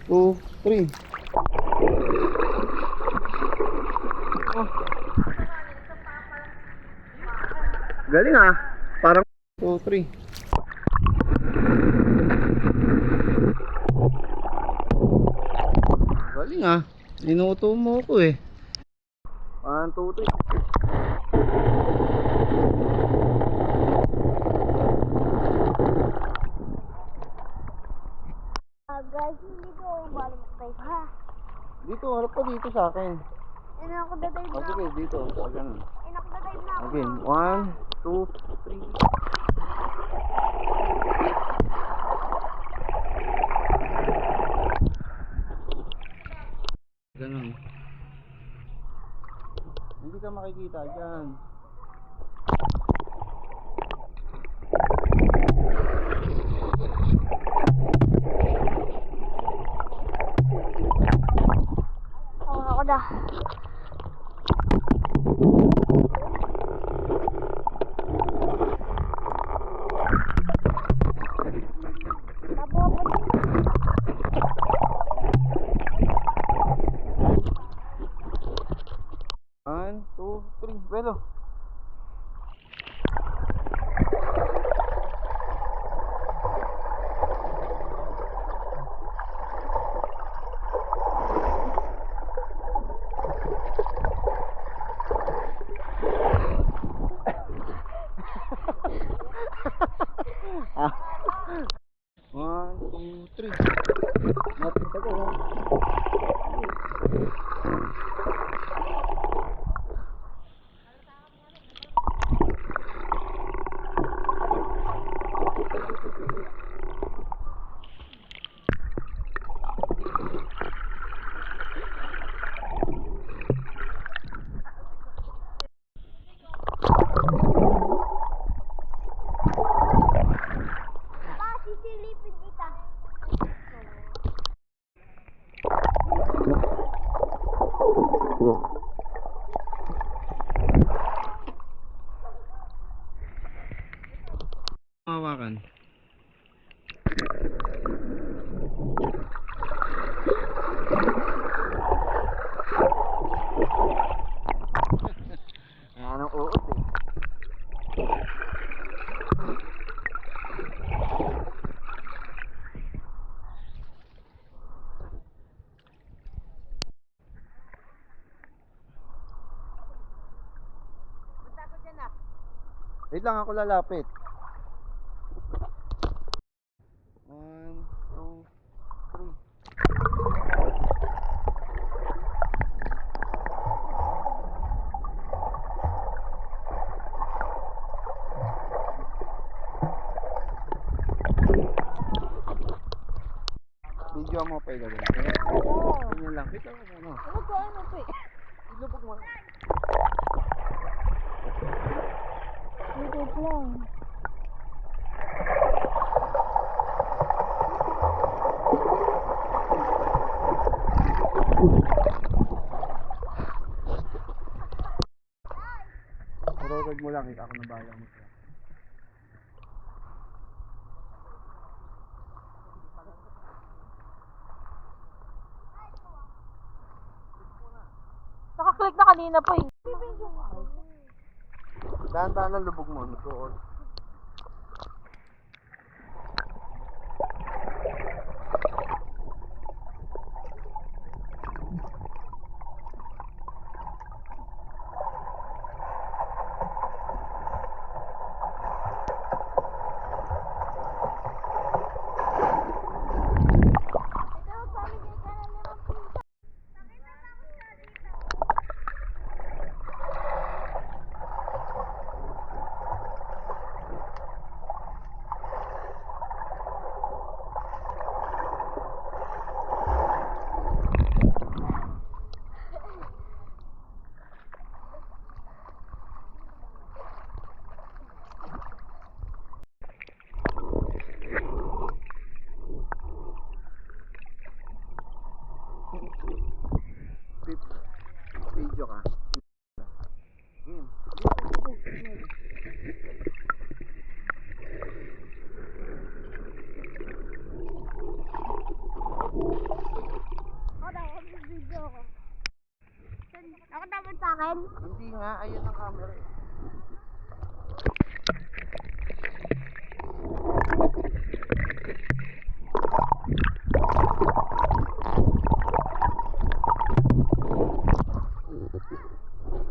2, 3. Oh. Galing ah. Parang 2, 3. Galing ah. Inuto mo ko eh. 1, 2, 3. Guys, hindi ko balik tayo ha. Dito, harap pa dito sa akin. Ako dadive na. Okay, dito. Sa ganun. Ako dadive na ako. Okay, 1, 2, 3. Ganun. Hindi ka makikita dyan. Ako na. One, two, three, velo. One, two, three. Napita ko. Sisilipin kita. Hawakan. Anong uot eh. Wait lang, ako lalapit. 1, 2, 3. Video mo pa ilagay. Ganyan lang. Wait lang ako ano. Ano ko ano to eh? Ilubog mo. Wait lang. Record mo lang, ako na bahala mo. Nakaklik na kanina po eh. Dahan-dahan lang lubog mo. Nag-on. Video ka. Game. akin? Hindi nga, ayun ang camera eh.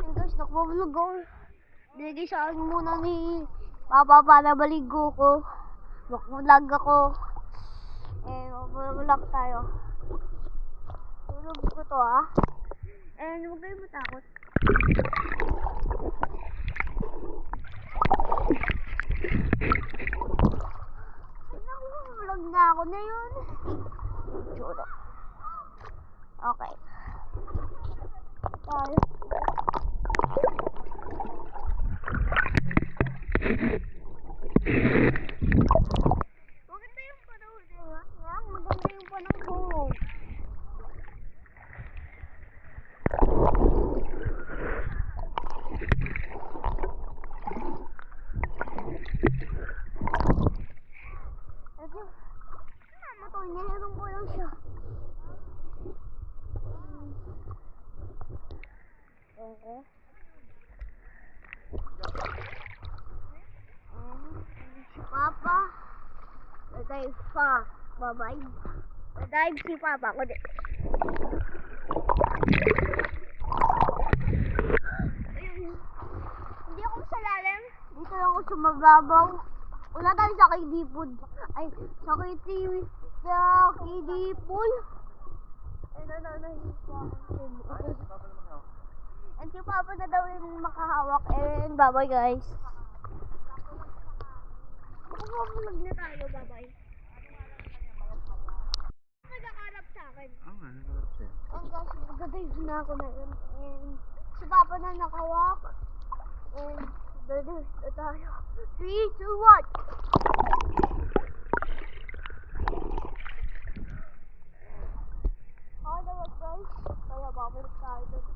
And guys, nagbablog ako. Binigay sa akin muna ni Papa para baligo ko. Mag-vlog ako. Mag-vlog tayo. Tulog ko to ha. Huwag kayo matakot. Nag-vlog na ako na yun. Churo. Okay. Tayo. Maganda yung panahon na yan. Maganda yung panahon. Mamatay na lang ko lang siya. Okay. Si Papa. Nadive pa. Bye-bye. Nadive si Papa. Kundi. Ayun. Hindi ako sa lalim. Dito lang ako sa mababaw. Wala tayo sa Kidipod. Ay, sa Kidipod. Sa Kidipod. Ay, nanahipa ako. And si Papa na daw yung makahawak. And bye-bye guys. Mag na tayo, bye-bye. Nagkakarap sa akin. Oo nga, nakakarap sa'yo. Ang gosh, magdadive na ako na yun. And si Papa na nakawak. And dadive na tayo. 3, 2, 1. Okay na wag guys. Kaya babalik tayo doon.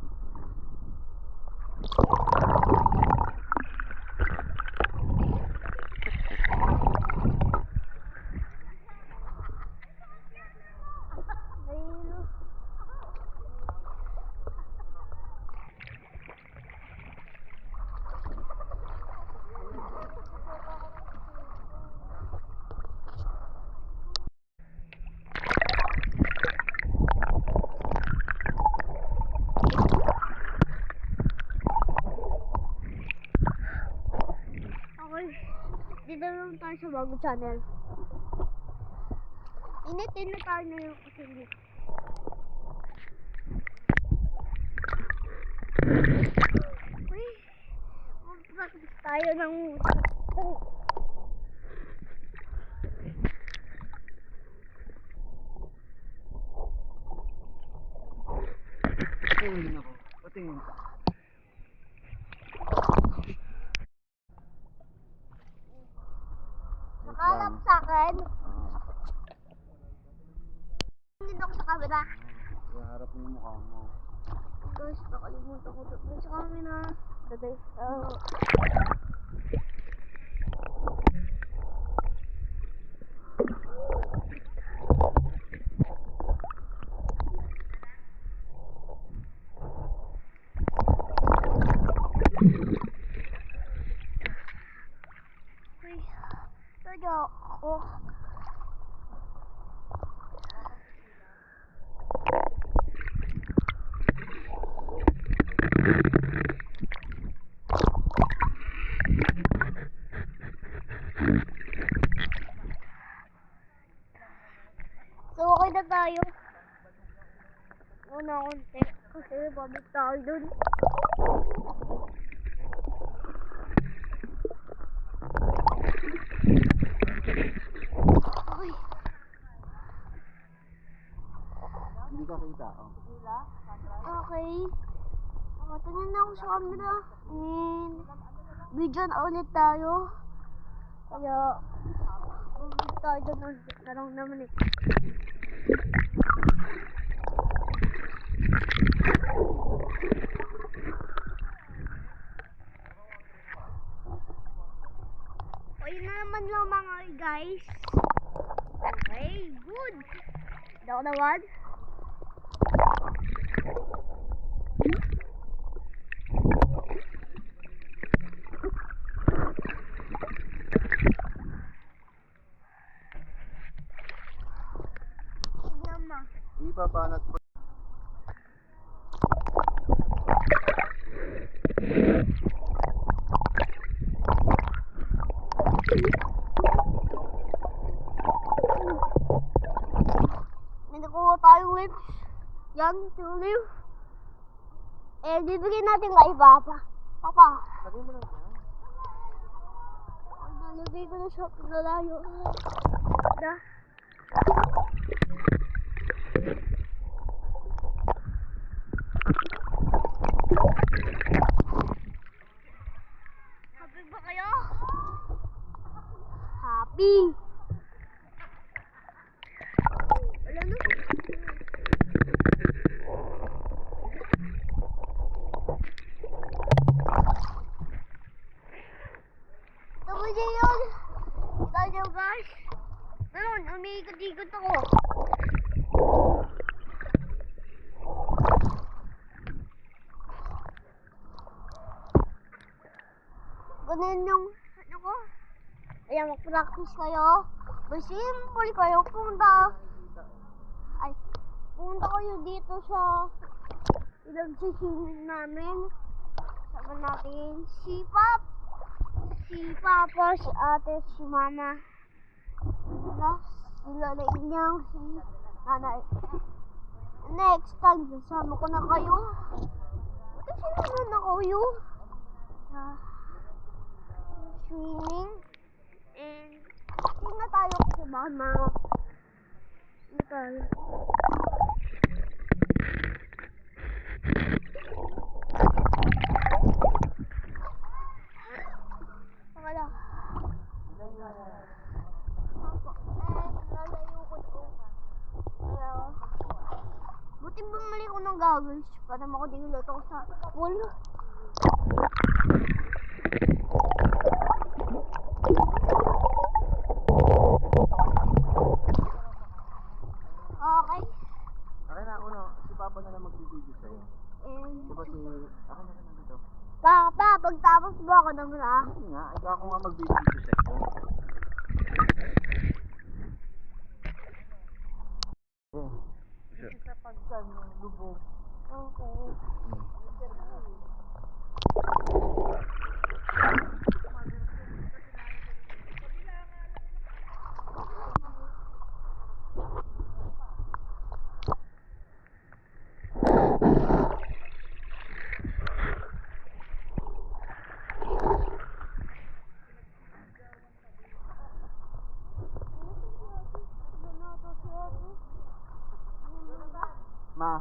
Okay, dito lang tayo sa bagong channel. Initin na tayo na yung kusinit. Uy, mag-practice tayo ng Patingin ako. Patingin ka. nakalap sa akin. Nandito ako sa camera. Iharap mo yung mukha mo. Guys, nakalimutan ko doon sa camera. Daday. Uy, tayo ako. So, okay na tayo. Una konti. Kasi babalik tayo dun. Uy. Hindi ka kita, oh. Okay. Nakatingin na ako sa camera. And video na ulit tayo. Kaya babalik tayo dun. Narang naman eh. O yun na naman lang mga guys. Okay, good. Daw naman. Ibabanat ko. May nakuha tayong lips. Yan, tuliw. Eh, bibigyan natin kay Papa. Papa. Lagay mo lang yan. Ay, nalagay ko na siya pinalayo. Da. Happy ba kayo? Happy. Wala na. Tapos yun. Tayo guys. Ngayon, umiikot-ikot ako. Ganun yung ano ko. Ayan, mag-practice kayo. May simple kayo. Pumunta kayo dito sa ilagsisinig namin. Sama natin si Papa, si Ate, si Mama. Sila na inyang si Nanay. Next time, sasama ko na kayo. Buti sinama na kayo sa swimming. And tingnan tayo kasi Mama. Tingnan tayo. Wala. Lalayo ko doon. Buti bumili ko ng goggles para makadinulot ako sa pool. Okay. Okay na, uno. Si Papa na lang magbibigay sa'yo. And Diba si... Ako na lang dito. Papa, pagtapos mo ako naman Hindi nga, ikaw ako nga magbibigay sa'yo. Sa pagkan ng lubog. Okay. Ma.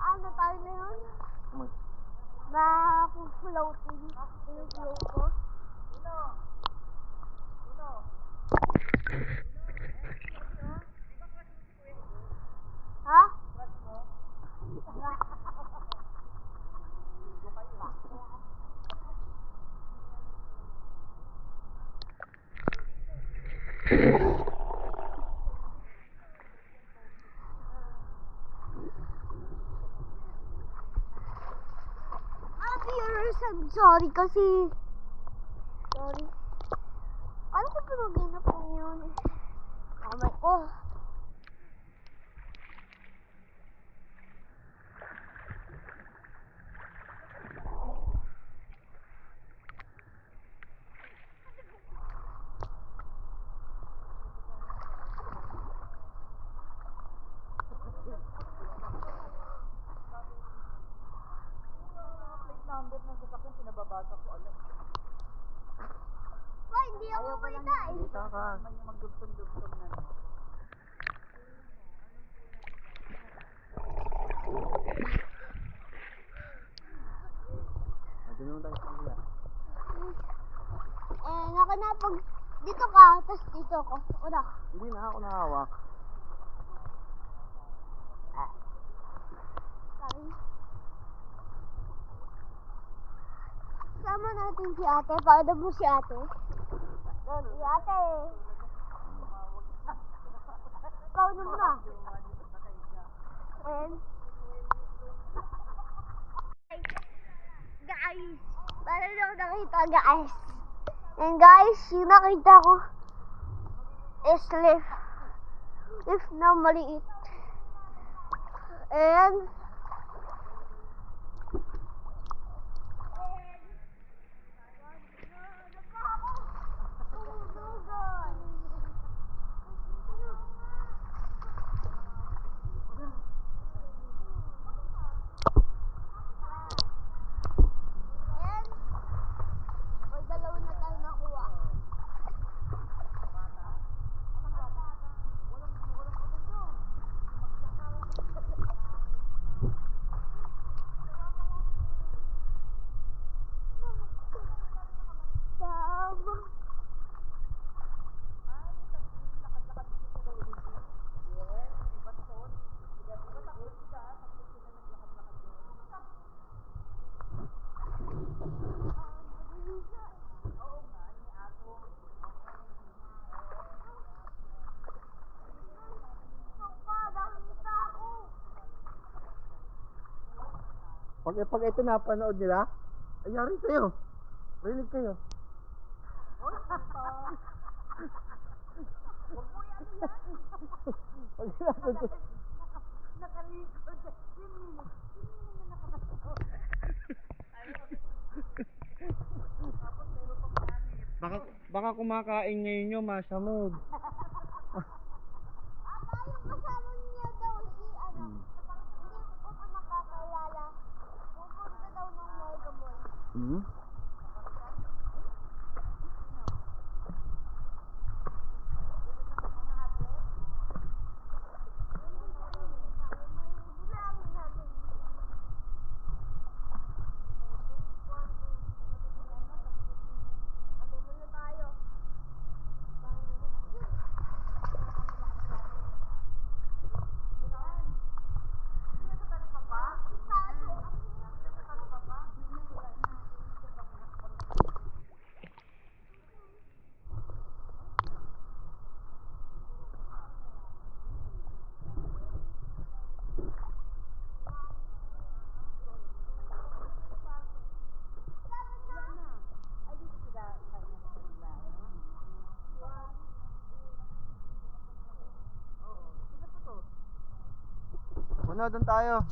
Ano tayo na yun? Floating. Yung float ko. Ha? Viewers, I'm sorry kasi ano ko pinaginap ko yun kamay ko. Number ng sasakyan, pinababasa ko alam. Ba, hindi ako kita eh. Kita ka. Magdugtong-dugtong na. Doon tayo sa kanila. Nakanapag dito ka, tapos dito ako. Una. Hindi na ako nahawak. Sorry. Sama natin si ate. Paano mo si ate? Doon, si ate. Paano mo na? And guys, Meron ako nakita, guys. And guys, yung nakita ko is leaf. Leaf na maliit. And may dalawa na tayo nakuha. Pag ito napanood nila, ayari kayo. Rinig kayo. Pag napanood ko. Baka kumakain ngayon nyo, masamog. Aba, yung kasama niya daw si hindi ko pa nakakaalala. Pupunta daw ng Mega Mall. Hmm? Doon tayo.